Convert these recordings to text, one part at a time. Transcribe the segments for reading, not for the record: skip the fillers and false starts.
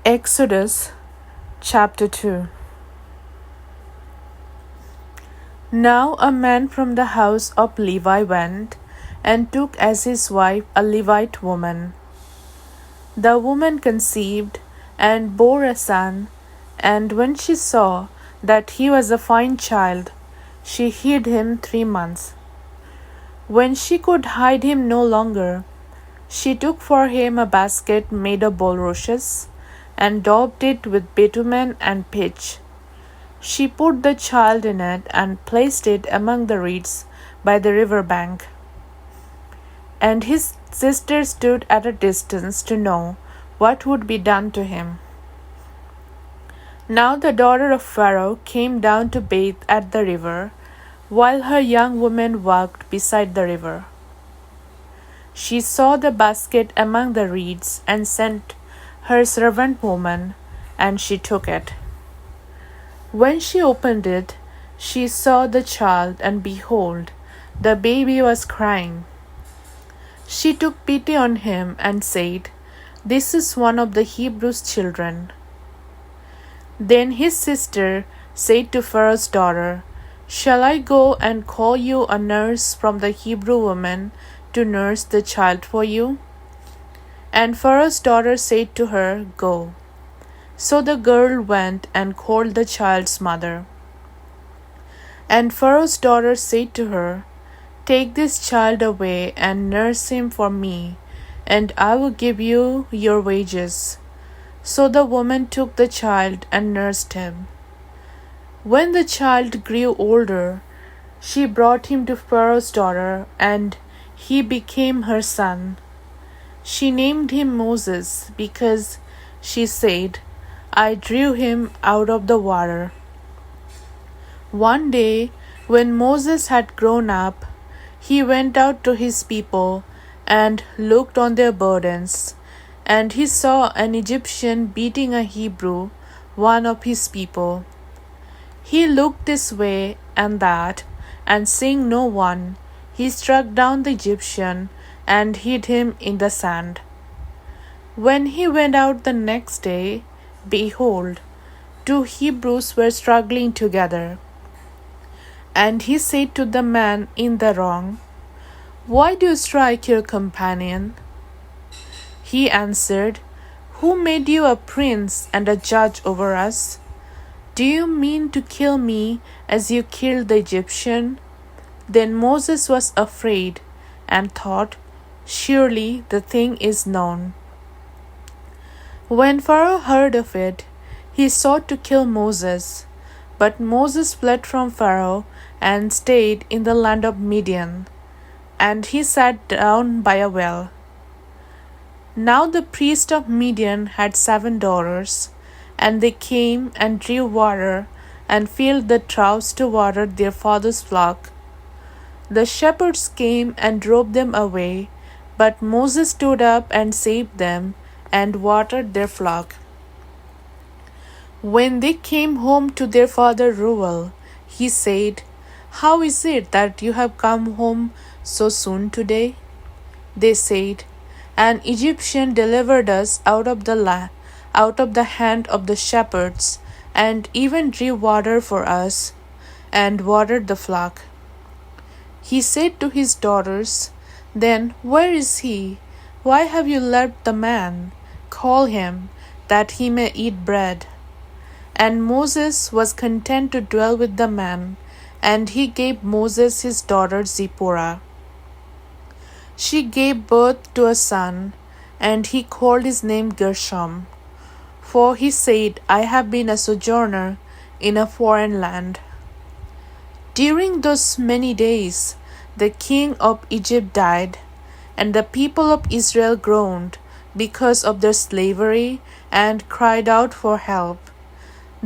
Exodus chapter 2. Now a man from the house of Levi went and took as his wife a Levite woman. The woman conceived and bore a son, and when she saw that he was a fine child, she hid him 3 months. When she could hide him no longer, she took for him a basket made of bulrushes and daubed it with bitumen and pitch. She put the child in it and placed it among the reeds by the river bank. And his sister stood at a distance to know what would be done to him. Now the daughter of Pharaoh came down to bathe at the river, while her young women walked beside the river. She saw the basket among the reeds and sent her servant woman, and she took it. When she opened it, she saw the child, and behold, the baby was crying. She took pity on him and said, "This is one of the Hebrews' children." Then his sister said to Pharaoh's daughter, "Shall I go and call you a nurse from the Hebrew women to nurse the child for you?" And Pharaoh's daughter said to her, "Go." So the girl went and called the child's mother. And Pharaoh's daughter said to her, "Take this child away and nurse him for me, and I will give you your wages." So the woman took the child and nursed him. When the child grew older, she brought him to Pharaoh's daughter, and he became her son. She named him Moses because she said, "I drew him out of the water." One day, when Moses had grown up, he went out to his people and looked on their burdens, and he saw an Egyptian beating a Hebrew, one of his people. He looked this way and that, and seeing no one, he struck down the Egyptian and hid him in the sand. When he went out the next day, behold, 2 Hebrews were struggling together. And he said to the man in the wrong, "Why do you strike your companion?" He answered, "Who made you a prince and a judge over us? Do you mean to kill me as you killed the Egyptian?" Then Moses was afraid and thought, "Surely the thing is known." When Pharaoh heard of it, he sought to kill Moses. But Moses fled from Pharaoh and stayed in the land of Midian, and he sat down by a well. Now the priest of Midian had 7 daughters, and they came and drew water and filled the troughs to water their father's flock. The shepherds came and drove them away, but Moses stood up and saved them and watered their flock. When they came home to their father Reuel, he said, "How is it that you have come home so soon today?" They said, "An Egyptian delivered us out of the hand of the shepherds, and even drew water for us, and watered the flock." He said to his daughters, "Then where is he? Why have you left the man? Call him, that he may eat bread." And Moses was content to dwell with the man, and he gave Moses his daughter Zipporah. She gave birth to a son, and he called his name Gershom, for he said, "I have been a sojourner in a foreign land." During those many days, the king of Egypt died, and the people of Israel groaned because of their slavery and cried out for help.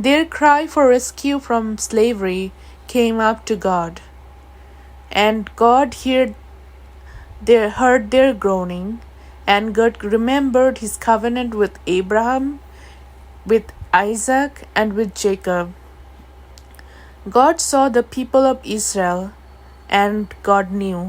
Their cry for rescue from slavery came up to God, and God heard their groaning, and God remembered his covenant with Abraham, with Isaac, and with Jacob. God saw the people of Israel, and God knew